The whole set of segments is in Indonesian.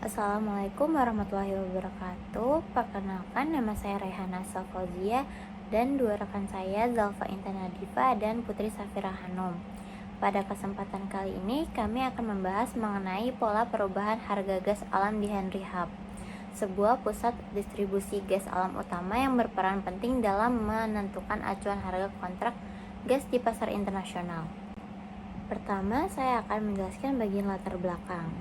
Assalamualaikum warahmatullahi wabarakatuh. Perkenalkan, nama saya Rehana Fauzia dan dua rekan saya Zalfa Intan Nadifa dan Putri Safira Hanum. Pada kesempatan kali ini kami akan membahas mengenai pola perubahan harga gas alam di Henry Hub, sebuah pusat distribusi gas alam utama yang berperan penting dalam menentukan acuan harga kontrak gas di pasar internasional. Pertama, saya akan menjelaskan bagian latar belakang.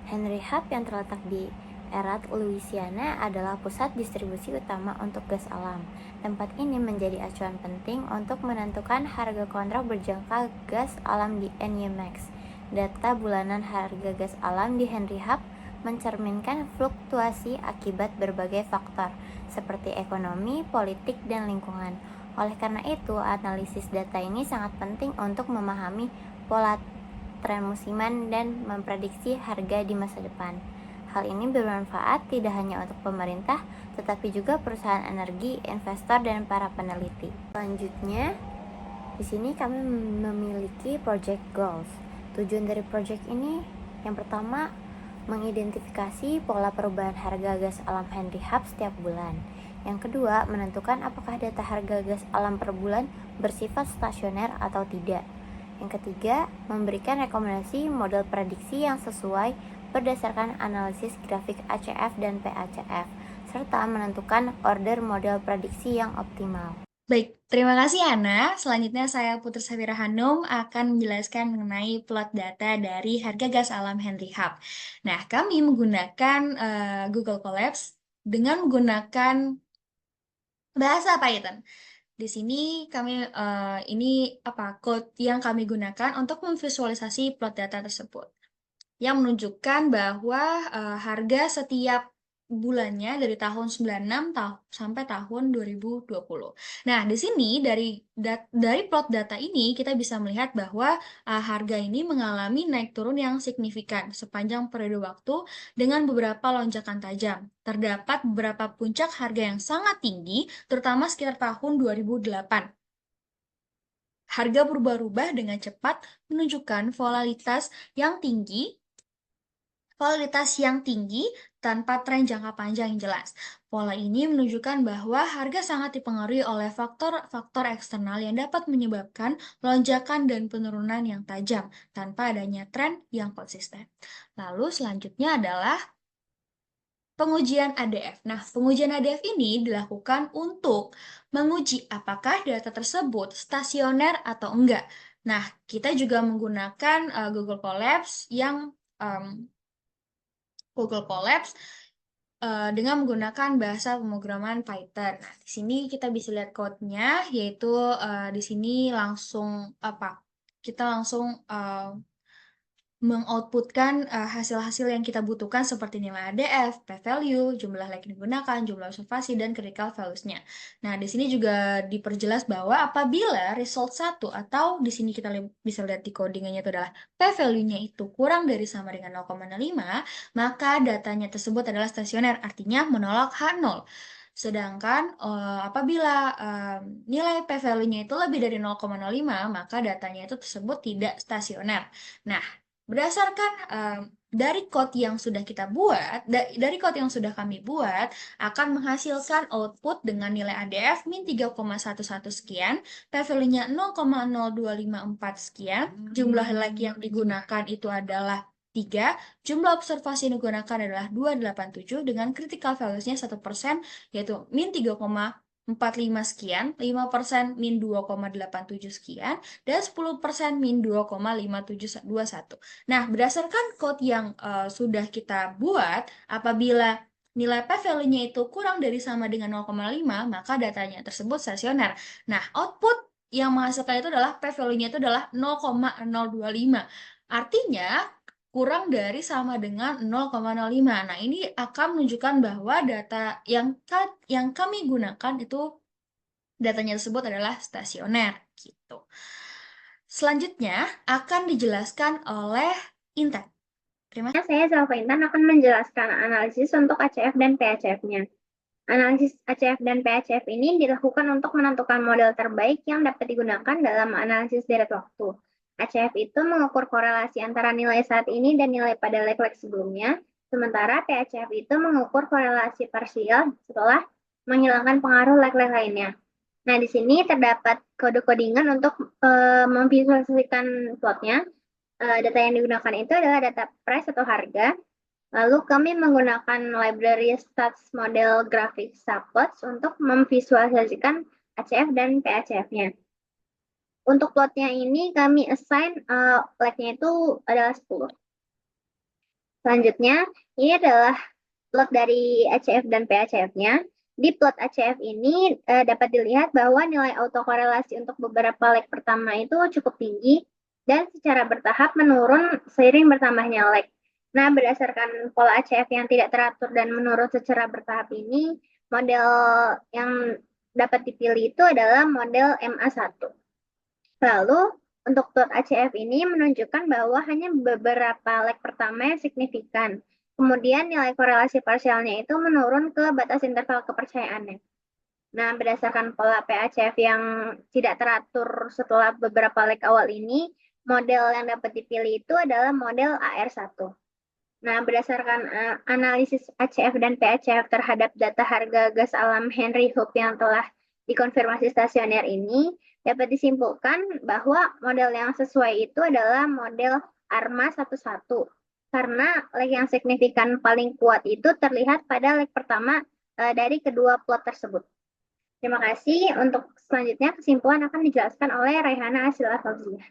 Henry Hub yang terletak di Erat, Louisiana adalah pusat distribusi utama untuk gas alam. Tempat ini menjadi acuan penting untuk menentukan harga kontrak berjangka gas alam di NYMEX. Data bulanan harga gas alam di Henry Hub mencerminkan fluktuasi akibat berbagai faktor seperti ekonomi, politik, dan lingkungan. Oleh karena itu, analisis data ini sangat penting untuk memahami pola tren musiman dan memprediksi harga di masa depan. Hal ini bermanfaat tidak hanya untuk pemerintah, tetapi juga perusahaan energi, investor, dan para peneliti. Selanjutnya, di sini kami memiliki project goals. Tujuan dari project ini yang pertama, mengidentifikasi pola perubahan harga gas alam Henry Hub setiap bulan. Yang kedua, menentukan apakah data harga gas alam per bulan bersifat stasioner atau tidak. Yang ketiga, memberikan rekomendasi model prediksi yang sesuai berdasarkan analisis grafik ACF dan PACF, serta menentukan order model prediksi yang optimal. Baik, terima kasih Ana. Selanjutnya saya Putri Safira Hanum akan menjelaskan mengenai plot data dari harga gas alam Henry Hub. Nah, kami menggunakan Google Colabs dengan menggunakan bahasa Python. Di sini kami ini code yang kami gunakan untuk memvisualisasi plot data tersebut yang menunjukkan bahwa harga setiap bulannya dari tahun 96 sampai tahun 2020. Nah, di sini dari plot data ini kita bisa melihat bahwa harga ini mengalami naik turun yang signifikan sepanjang periode waktu dengan beberapa lonjakan tajam. Terdapat beberapa puncak harga yang sangat tinggi, terutama sekitar tahun 2008. Harga berubah-ubah dengan cepat menunjukkan volatilitas yang tinggi tanpa tren jangka panjang yang jelas. Pola ini menunjukkan bahwa harga sangat dipengaruhi oleh faktor-faktor eksternal yang dapat menyebabkan lonjakan dan penurunan yang tajam tanpa adanya tren yang konsisten. Lalu selanjutnya adalah pengujian ADF. Nah, pengujian ADF ini dilakukan untuk menguji apakah data tersebut stasioner atau enggak. Nah, kita juga menggunakan Google Colabs dengan menggunakan bahasa pemrograman Python. Nah, di sini kita bisa lihat code-nya, yaitu di sini kita langsung mengoutputkan hasil-hasil yang kita butuhkan seperti nilai ADF, p-value, jumlah like yang digunakan, jumlah observasi, dan critical values-nya. Nah, di sini juga diperjelas bahwa apabila result 1 atau di sini kita bisa lihat di codingannya itu adalah p-value-nya itu kurang dari sama dengan 0,05, maka datanya tersebut adalah stasioner, artinya menolak H0. Sedangkan apabila nilai p-value-nya itu lebih dari 0,05, maka datanya itu tersebut tidak stasioner. Nah, berdasarkan dari code yang sudah kita buat, dari code yang sudah kami buat, akan menghasilkan output dengan nilai ADF min 3,11 sekian, p-value-nya 0,0254 sekian, jumlah like yang digunakan itu adalah 3, jumlah observasi yang digunakan adalah 287 dengan critical values-nya 1%, yaitu min 3,45 sekian, 5% min 2,87 sekian, dan 10% min 2,5721. Nah, berdasarkan code yang sudah kita buat, apabila nilai p-value-nya itu kurang dari sama dengan 0,5, maka datanya tersebut stasioner. Nah, output yang menghasilkan itu adalah p-value-nya itu adalah 0,025. Artinya, kurang dari sama dengan 0,05. Nah, ini akan menunjukkan bahwa data yang kami gunakan itu datanya tersebut adalah stasioner gitu. Selanjutnya akan dijelaskan oleh Intan. Terima kasih. Saya Zalfa Intan akan menjelaskan analisis untuk ACF dan PACF-nya. Analisis ACF dan PACF ini dilakukan untuk menentukan model terbaik yang dapat digunakan dalam analisis deret waktu. ACF itu mengukur korelasi antara nilai saat ini dan nilai pada lag-lag sebelumnya, Sementara PACF itu mengukur korelasi parsial setelah menghilangkan pengaruh lag-lag lainnya. Nah, di sini terdapat kode-codingan untuk memvisualisasikan plotnya. Data yang digunakan itu adalah data price atau harga. Lalu kami menggunakan library stats model grafik subplots untuk memvisualisasikan ACF dan PACF-nya. Untuk plotnya ini kami assign lag-nya itu adalah 10. Selanjutnya, ini adalah plot dari ACF dan PACF-nya. Di plot ACF ini dapat dilihat bahwa nilai autokorelasi untuk beberapa leg pertama itu cukup tinggi dan secara bertahap menurun seiring bertambahnya leg. Nah, berdasarkan pola ACF yang tidak teratur dan menurun secara bertahap ini, model yang dapat dipilih itu adalah model MA1. Lalu, untuk plot ACF ini menunjukkan bahwa hanya beberapa leg pertama yang signifikan. Kemudian nilai korelasi parsialnya itu menurun ke batas interval kepercayaannya. Nah, berdasarkan pola PACF yang tidak teratur setelah beberapa leg awal ini, model yang dapat dipilih itu adalah model AR1. Nah, berdasarkan analisis ACF dan PACF terhadap data harga gas alam Henry Hub yang telah dikonfirmasi stasioner ini, dapat disimpulkan bahwa model yang sesuai itu adalah model ARMA 11. Karena leg yang signifikan paling kuat itu terlihat pada leg pertama dari kedua plot tersebut. Terima kasih. Untuk selanjutnya kesimpulan akan dijelaskan oleh Raihana Asila Fauziah.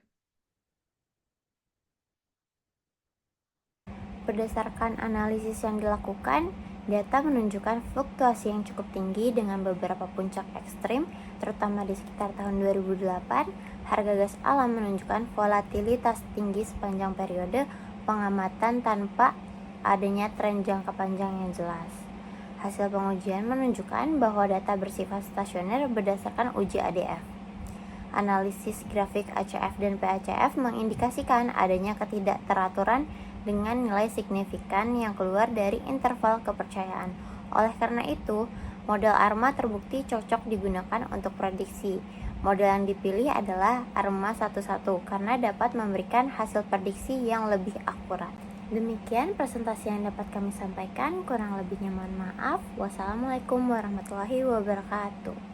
Berdasarkan analisis yang dilakukan, data menunjukkan fluktuasi yang cukup tinggi dengan beberapa puncak ekstrim, terutama di sekitar tahun 2008. Harga gas alam menunjukkan volatilitas tinggi sepanjang periode pengamatan tanpa adanya tren jangka panjang yang jelas. Hasil pengujian menunjukkan bahwa data bersifat stasioner berdasarkan uji ADF. Analisis grafik ACF dan PACF mengindikasikan adanya ketidakteraturan dengan nilai signifikan yang keluar dari interval kepercayaan. Oleh karena itu, model ARMA terbukti cocok digunakan untuk prediksi. Model yang dipilih adalah ARMA 11 karena dapat memberikan hasil prediksi yang lebih akurat. Demikian presentasi yang dapat kami sampaikan, kurang lebihnya mohon maaf. Wassalamualaikum warahmatullahi wabarakatuh.